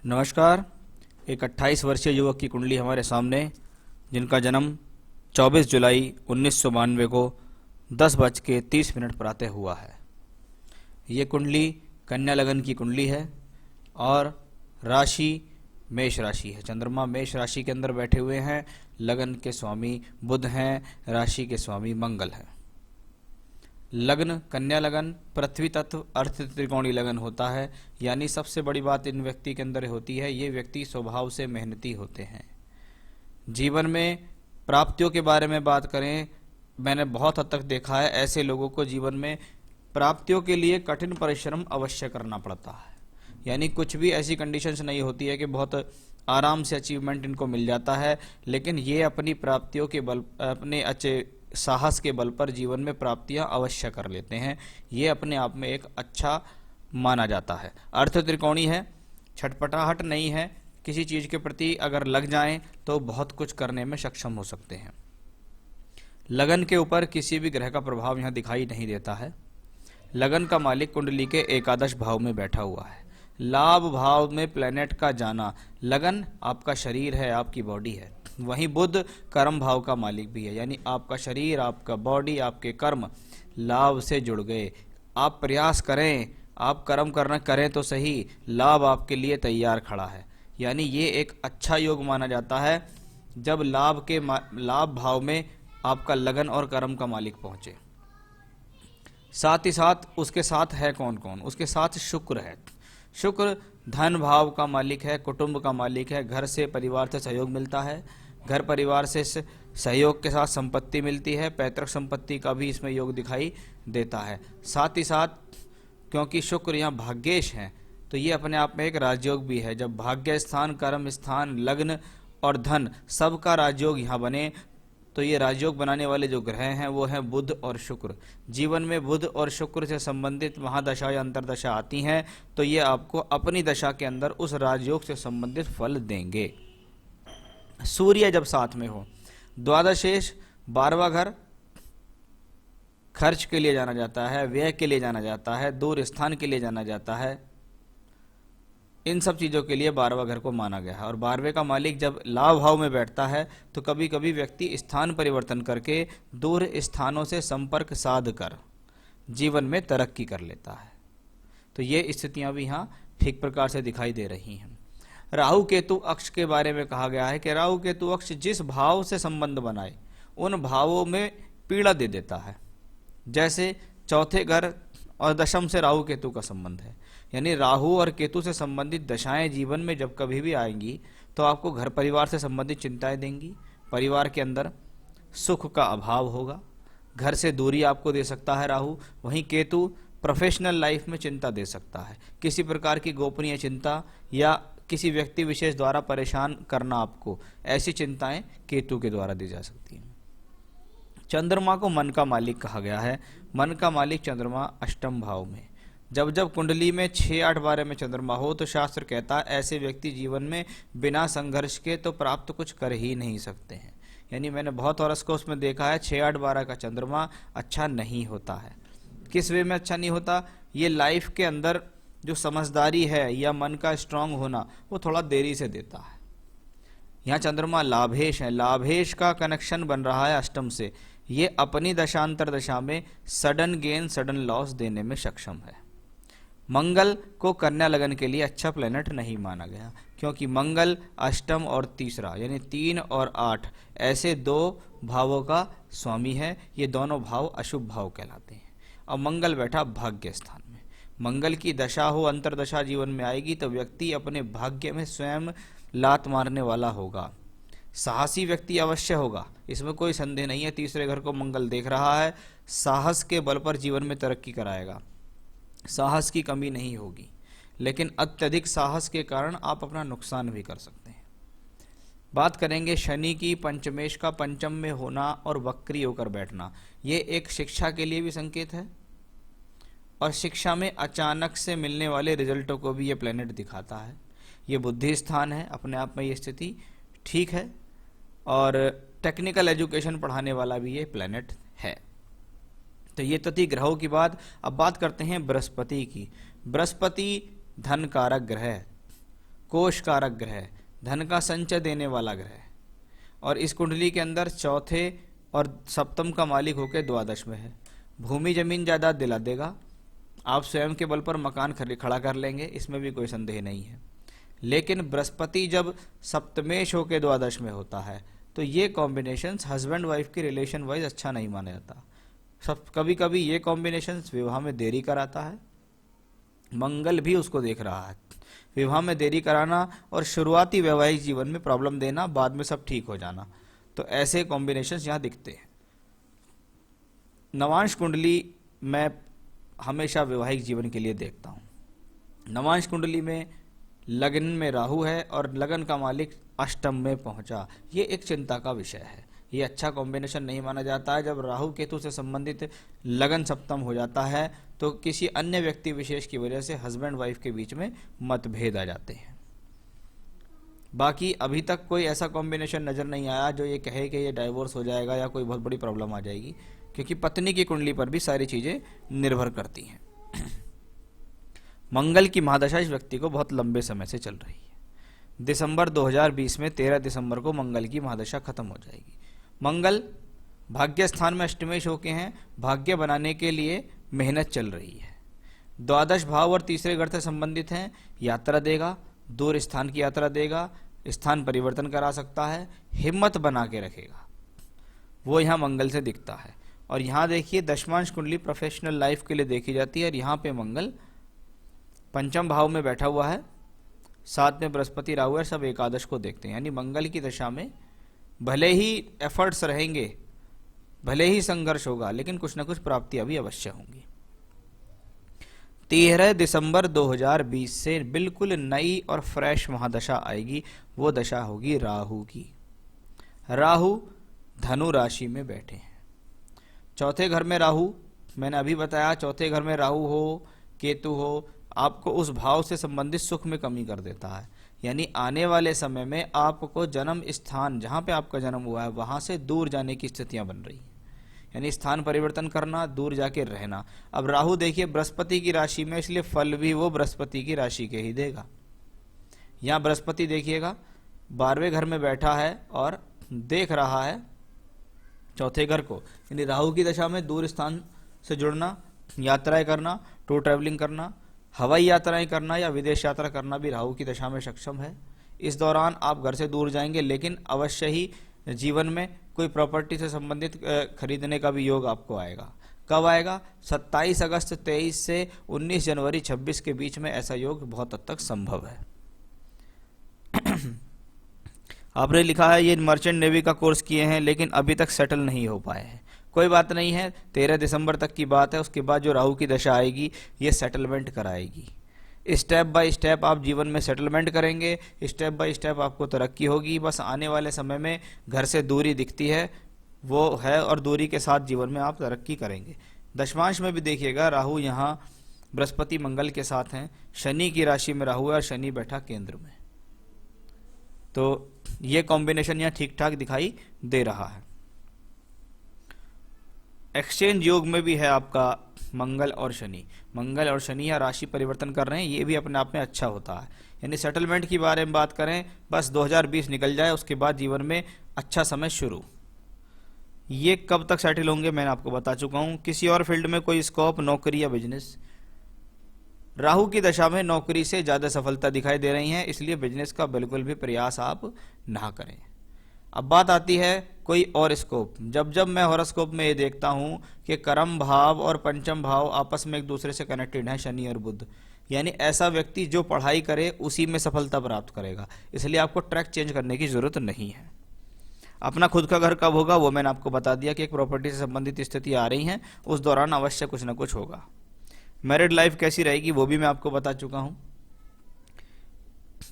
नमस्कार। एक 28 वर्षीय युवक की कुंडली हमारे सामने, जिनका जन्म 24 जुलाई 1992 को 10:30 प्रातः हुआ है। ये कुंडली कन्या लगन की कुंडली है और राशि मेष राशि है। चंद्रमा मेष राशि के अंदर बैठे हुए हैं। लगन के स्वामी बुध हैं, राशि के स्वामी मंगल हैं। लग्न कन्या लगन पृथ्वी तत्व अर्थ त्रिकोणी लगन होता है। यानी सबसे बड़ी बात इन व्यक्ति के अंदर होती है, ये व्यक्ति स्वभाव से मेहनती होते हैं। जीवन में प्राप्तियों के बारे में बात करें, मैंने बहुत हद तक देखा है ऐसे लोगों को जीवन में प्राप्तियों के लिए कठिन परिश्रम अवश्य करना पड़ता है। यानी कुछ भी ऐसी कंडीशंस नहीं होती है कि बहुत आराम से अचीवमेंट इनको मिल जाता है, लेकिन ये अपनी प्राप्तियों के बल, अपने अच्छे साहस के बल पर जीवन में प्राप्तियां अवश्य कर लेते हैं। ये अपने आप में एक अच्छा माना जाता है। अर्थ त्रिकोणी है, छटपटाहट नहीं है। किसी चीज़ के प्रति अगर लग जाएं तो बहुत कुछ करने में सक्षम हो सकते हैं। लगन के ऊपर किसी भी ग्रह का प्रभाव यहाँ दिखाई नहीं देता है। लगन का मालिक कुंडली के एकादश भाव में बैठा हुआ है। लाभ भाव में प्लेनेट का जाना, लगन आपका शरीर है, आपकी बॉडी है। वहीं बुध कर्म भाव का मालिक भी है, यानी आपका शरीर, आपका बॉडी, आपके कर्म लाभ से जुड़ गए। आप प्रयास करें, आप कर्म करना करें तो सही, लाभ आपके लिए तैयार खड़ा है। यानी ये एक अच्छा योग माना जाता है जब लाभ भाव में आपका लगन और कर्म का मालिक पहुंचे। साथ ही साथ उसके साथ है कौन कौन? उसके साथ शुक्र है। शुक्र धन भाव का मालिक है, कुटुंब का मालिक है। घर से परिवार से सहयोग मिलता है, घर परिवार से सहयोग के साथ संपत्ति मिलती है। पैतृक संपत्ति का भी इसमें योग दिखाई देता है। साथ ही साथ क्योंकि शुक्र यहाँ भाग्येश हैं, तो ये अपने आप में एक राजयोग भी है। जब भाग्य स्थान, कर्म स्थान, लग्न और धन सबका राजयोग यहाँ बने तो ये राजयोग बनाने वाले जो ग्रह हैं वो हैं बुध और शुक्र। जीवन में बुध और शुक्र से संबंधित महादशा या अंतरदशा आती हैं तो ये आपको अपनी दशा के अंदर उस राजयोग से संबंधित फल देंगे। सूर्य जब साथ में हो, द्वादशेश 12वां घर खर्च के लिए जाना जाता है, व्यय के लिए जाना जाता है, दूर स्थान के लिए जाना जाता है। इन सब चीज़ों के लिए 12वां घर को माना गया है। और 12वें का मालिक जब लाभ भाव में बैठता है तो कभी कभी व्यक्ति स्थान परिवर्तन करके दूर स्थानों से संपर्क साध कर जीवन में तरक्की कर लेता है। तो ये स्थितियां भी यहाँ ठीक प्रकार से दिखाई दे रही हैं। राहु केतु अक्ष के बारे में कहा गया है कि राहु केतु अक्ष जिस भाव से संबंध बनाए उन भावों में पीड़ा दे देता है। जैसे चौथे घर और दशम से राहु केतु का संबंध है, यानी राहु और केतु से संबंधित दशाएं जीवन में जब कभी भी आएंगी तो आपको घर परिवार से संबंधित चिंताएं देंगी। परिवार के अंदर सुख का अभाव होगा, घर से दूरी आपको दे सकता है राहु। वहीं केतु प्रोफेशनल लाइफ में चिंता दे सकता है। किसी प्रकार की गोपनीय चिंता या किसी व्यक्ति विशेष द्वारा परेशान करना, आपको ऐसी चिंताएं केतु के द्वारा दी जा सकती हैं। चंद्रमा को मन का मालिक कहा गया है। मन का मालिक चंद्रमा अष्टम भाव में। जब जब कुंडली में 6-8 में चंद्रमा हो तो शास्त्र कहता है ऐसे व्यक्ति जीवन में बिना संघर्ष के तो प्राप्त कुछ कर ही नहीं सकते हैं। यानी मैंने बहुत हॉरोस्कोप्स में देखा है 6-8 का चंद्रमा अच्छा नहीं होता है। किस वे में अच्छा नहीं होता? ये लाइफ के अंदर जो समझदारी है या मन का स्ट्रांग होना वो थोड़ा देरी से देता है। यहाँ चंद्रमा लाभेश है, लाभेश का कनेक्शन बन रहा है अष्टम से। ये अपनी दशांतर दशा में सडन गेन सडन लॉस देने में सक्षम है। मंगल को कन्या लगन के लिए अच्छा प्लेनेट नहीं माना गया, क्योंकि मंगल अष्टम और तीसरा यानी 3 और 8 ऐसे 2 भावों का स्वामी है। ये दोनों भाव अशुभ भाव कहलाते हैं। और मंगल बैठा भाग्य स्थान में। मंगल की दशा हो, अंतरदशा जीवन में आएगी तो व्यक्ति अपने भाग्य में स्वयं लात मारने वाला होगा। साहसी व्यक्ति अवश्य होगा, इसमें कोई संदेह नहीं है। तीसरे घर को मंगल देख रहा है, साहस के बल पर जीवन में तरक्की कराएगा, साहस की कमी नहीं होगी। लेकिन अत्यधिक साहस के कारण आप अपना नुकसान भी कर सकते हैं। बात करेंगे शनि की। पंचमेश का पंचम में होना और वक्री होकर बैठना, ये एक शिक्षा के लिए भी संकेत है और शिक्षा में अचानक से मिलने वाले रिजल्टों को भी ये प्लेनेट दिखाता है। ये बुद्धि स्थान है, अपने आप में ये स्थिति ठीक है और टेक्निकल एजुकेशन पढ़ाने वाला भी ये प्लेनेट है। तो ये तो थी ग्रहों की बात। अब बात करते हैं बृहस्पति की। बृहस्पति धन कारक ग्रह है कोष कारक ग्रह, धन का संचय देने वाला ग्रह, और इस कुंडली के अंदर चौथे और सप्तम का मालिक होकर द्वादश में है। भूमि जमीन जायदाद दिला देगा, आप स्वयं के बल पर मकान खड़ा कर लेंगे, इसमें भी कोई संदेह नहीं है। लेकिन बृहस्पति जब सप्तमेश होकर द्वादश में होता है तो ये कॉम्बिनेशंस हस्बैंड वाइफ के रिलेशन वाइज अच्छा नहीं माना जाता। सब कभी कभी ये कॉम्बिनेशंस विवाह में देरी कराता है, मंगल भी उसको देख रहा है। विवाह में देरी कराना और शुरुआती वैवाहिक जीवन में प्रॉब्लम देना, बाद में सब ठीक हो जाना, तो ऐसे कॉम्बिनेशंस यहाँ दिखते हैं। नवांश कुंडली मैं हमेशा वैवाहिक जीवन के लिए देखता हूँ। नवांश कुंडली में लगन में राहु है और लगन का मालिक अष्टम में पहुंचा, ये एक चिंता का विषय है। ये अच्छा कॉम्बिनेशन नहीं माना जाता है। जब राहु केतु से संबंधित लगन सप्तम हो जाता है तो किसी अन्य व्यक्ति विशेष की वजह से हस्बैंड वाइफ के बीच में मतभेद आ जाते हैं। बाकी अभी तक कोई ऐसा कॉम्बिनेशन नज़र नहीं आया जो ये कहे कि ये डाइवोर्स हो जाएगा या कोई बहुत बड़ी प्रॉब्लम आ जाएगी, क्योंकि पत्नी की कुंडली पर भी सारी चीज़ें निर्भर करती हैं। मंगल की महादशा इस व्यक्ति को बहुत लंबे समय से चल रही है। दिसंबर 2020 में 13 दिसंबर को मंगल की महादशा खत्म हो जाएगी। मंगल भाग्य स्थान में अष्टमेश होके हैं, भाग्य बनाने के लिए मेहनत चल रही है। द्वादश भाव और तीसरे घर से संबंधित हैं, यात्रा देगा, दूर स्थान की यात्रा देगा, स्थान परिवर्तन करा सकता है, हिम्मत बना के रखेगा, वो यहाँ मंगल से दिखता है। और यहाँ देखिए दशमांश कुंडली प्रोफेशनल लाइफ के लिए देखी जाती है और यहाँ पे मंगल पंचम भाव में बैठा हुआ है, साथ में बृहस्पति राहु है, सब एकादश को देखते हैं। यानी मंगल की दशा में भले ही एफर्ट्स रहेंगे, भले ही संघर्ष होगा, लेकिन कुछ ना कुछ प्राप्तियां भी अवश्य होंगी। 13 दिसंबर 2020 से बिल्कुल नई और फ्रेश महादशा आएगी, वो दशा होगी राहु की। राहु धनु राशि में बैठे हैं, चौथे घर में राहु, मैंने अभी बताया चौथे घर में राहु हो, केतु हो, आपको उस भाव से संबंधित सुख में कमी कर देता है। यानी आने वाले समय में आपको जन्म स्थान जहाँ पे आपका जन्म हुआ है वहाँ से दूर जाने की स्थितियाँ बन रही हैं, यानी स्थान परिवर्तन करना, दूर जाके रहना। अब राहु देखिए बृहस्पति की राशि में, इसलिए फल भी वो बृहस्पति की राशि के ही देगा। यहाँ बृहस्पति देखिएगा 12वें घर में बैठा है और देख रहा है चौथे घर को, यानी राहु की दशा में दूर स्थान से जुड़ना, यात्राएं करना, टूर ट्रैवलिंग करना, हवाई यात्राएं करना या विदेश यात्रा करना भी राहु की दशा में सक्षम है। इस दौरान आप घर से दूर जाएंगे, लेकिन अवश्य ही जीवन में कोई प्रॉपर्टी से संबंधित खरीदने का भी योग आपको आएगा। कब आएगा? 27 अगस्त 23 से 19 जनवरी 26 के बीच में ऐसा योग बहुत हद तक संभव है। आपने लिखा है ये मर्चेंट नेवी का कोर्स किए हैं लेकिन अभी तक सेटल नहीं हो पाए हैं। कोई बात नहीं है, 13 दिसंबर तक की बात है, उसके बाद जो राहु की दशा आएगी ये सेटलमेंट कराएगी। स्टेप बाय स्टेप आप जीवन में सेटलमेंट करेंगे, स्टेप बाय स्टेप आपको तरक्की होगी। बस आने वाले समय में घर से दूरी दिखती है, वो है, और दूरी के साथ जीवन में आप तरक्की करेंगे। दशमांश में भी देखिएगा राहु यहाँ बृहस्पति मंगल के साथ हैं, शनि की राशि में राहु है और शनि बैठा केंद्र में, तो ये कॉम्बिनेशन यहाँ ठीक ठाक दिखाई दे रहा है। एक्सचेंज योग में भी है आपका मंगल और शनि। मंगल और शनि या राशि परिवर्तन कर रहे हैं, ये भी अपने आप में अच्छा होता है। यानी सेटलमेंट की बारे में बात करें, बस 2020 निकल जाए, उसके बाद जीवन में अच्छा समय शुरू। ये कब तक सेटल होंगे मैंने आपको बता चुका हूँ। किसी और फील्ड में कोई स्कोप, नौकरी या बिजनेस, राहु की दशा में नौकरी से ज़्यादा सफलता दिखाई दे रही है, इसलिए बिजनेस का बिल्कुल भी प्रयास आप ना करें। अब बात आती है कोई और स्कोप। जब जब मैं हॉरोस्कोप में ये देखता हूँ कि कर्म भाव और पंचम भाव आपस में एक दूसरे से कनेक्टेड हैं, शनि और बुध, यानी ऐसा व्यक्ति जो पढ़ाई करे उसी में सफलता प्राप्त करेगा, इसलिए आपको ट्रैक चेंज करने की जरूरत नहीं है। अपना खुद का घर कब होगा वो मैंने आपको बता दिया कि एक प्रॉपर्टी से संबंधित स्थिति आ रही हैं, उस दौरान अवश्य कुछ ना कुछ होगा। मैरिड लाइफ कैसी रहेगी वो भी मैं आपको बता चुका हूँ।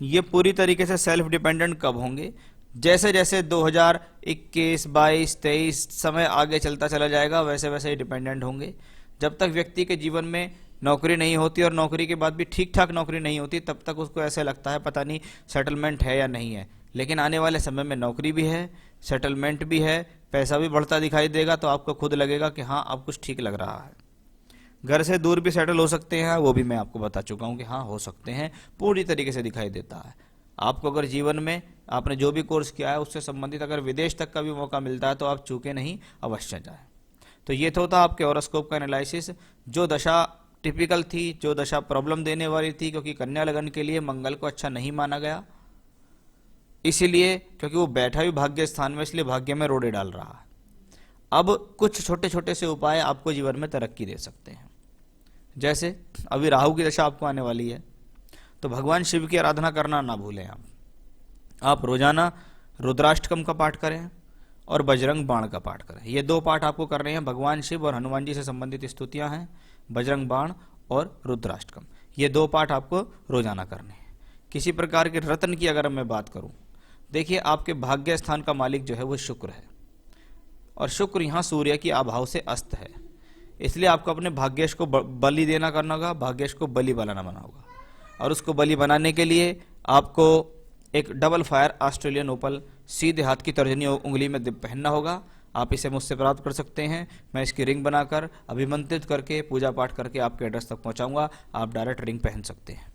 ये पूरी तरीके से सेल्फ डिपेंडेंट कब होंगे? जैसे जैसे 2021, 22, 23 समय आगे चलता चला जाएगा वैसे वैसे ही डिपेंडेंट होंगे। जब तक व्यक्ति के जीवन में नौकरी नहीं होती और नौकरी के बाद भी ठीक ठाक नौकरी नहीं होती, तब तक उसको ऐसे लगता है पता नहीं सेटलमेंट है या नहीं है। लेकिन आने वाले समय में नौकरी भी है, सेटलमेंट भी है, पैसा भी बढ़ता दिखाई देगा, तो आपको खुद लगेगा कि हाँ अब कुछ ठीक लग रहा है। घर से दूर भी सेटल हो सकते हैं, वो भी मैं आपको बता चुका हूँ कि हाँ हो सकते हैं, पूरी तरीके से दिखाई देता है। आपको अगर जीवन में आपने जो भी कोर्स किया है उससे संबंधित अगर विदेश तक का भी मौका मिलता है तो आप चूके नहीं, अवश्य जाएं। तो ये तो था आपके हॉरोस्कोप का एनालिसिस। जो दशा टिपिकल थी, जो दशा प्रॉब्लम देने वाली थी, क्योंकि कन्या लगन के लिए मंगल को अच्छा नहीं माना गया, इसीलिए क्योंकि वो बैठा भी भाग्य स्थान में, इसलिए भाग्य में रोड़े डाल रहा है। अब कुछ छोटे छोटे से उपाय आपको जीवन में तरक्की दे सकते हैं। जैसे अभी राहु की दशा आपको आने वाली है, तो भगवान शिव की आराधना करना ना भूलें। आप रोजाना रुद्राष्टकम का पाठ करें और बजरंग बाण का पाठ करें। ये 2 पाठ आपको करने हैं। भगवान शिव और हनुमान जी से संबंधित स्तुतियां हैं, बजरंग बाण और रुद्राष्टकम, ये 2 पाठ आपको रोजाना करने हैं। किसी प्रकार के रत्न की अगर मैं बात करूं, देखिए आपके भाग्य स्थान का मालिक जो है वो शुक्र है, और शुक्र यहाँ सूर्य की अभाव से अस्त है, इसलिए आपको अपने भाग्येश को बलि देना करना होगा, भाग्येश को बलि बनाना होगा। और उसको बलि बनाने के लिए आपको एक डबल फायर ऑस्ट्रेलियन ओपल सीधे हाथ की तर्जनी उंगली में पहनना होगा। आप इसे मुझसे प्राप्त कर सकते हैं। मैं इसकी रिंग बनाकर अभिमंत्रित करके पूजा पाठ करके आपके एड्रेस तक पहुंचाऊंगा। आप डायरेक्ट रिंग पहन सकते हैं।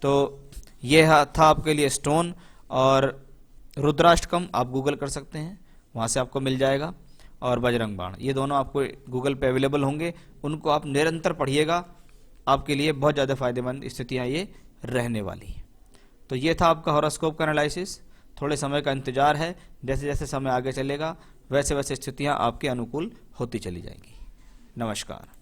तो यह था आपके लिए स्टोन। और रुद्राष्टकम आप गूगल कर सकते हैं, वहाँ से आपको मिल जाएगा। और बजरंग बाण, ये दोनों आपको गूगल पे अवेलेबल होंगे। उनको आप निरंतर पढ़िएगा, आपके लिए बहुत ज़्यादा फायदेमंद स्थितियाँ ये रहने वाली हैं। तो ये था आपका हॉरोस्कोप का एनालिसिस। थोड़े समय का इंतजार है, जैसे जैसे समय आगे चलेगा वैसे वैसे स्थितियाँ आपके अनुकूल होती चली जाएंगी। नमस्कार।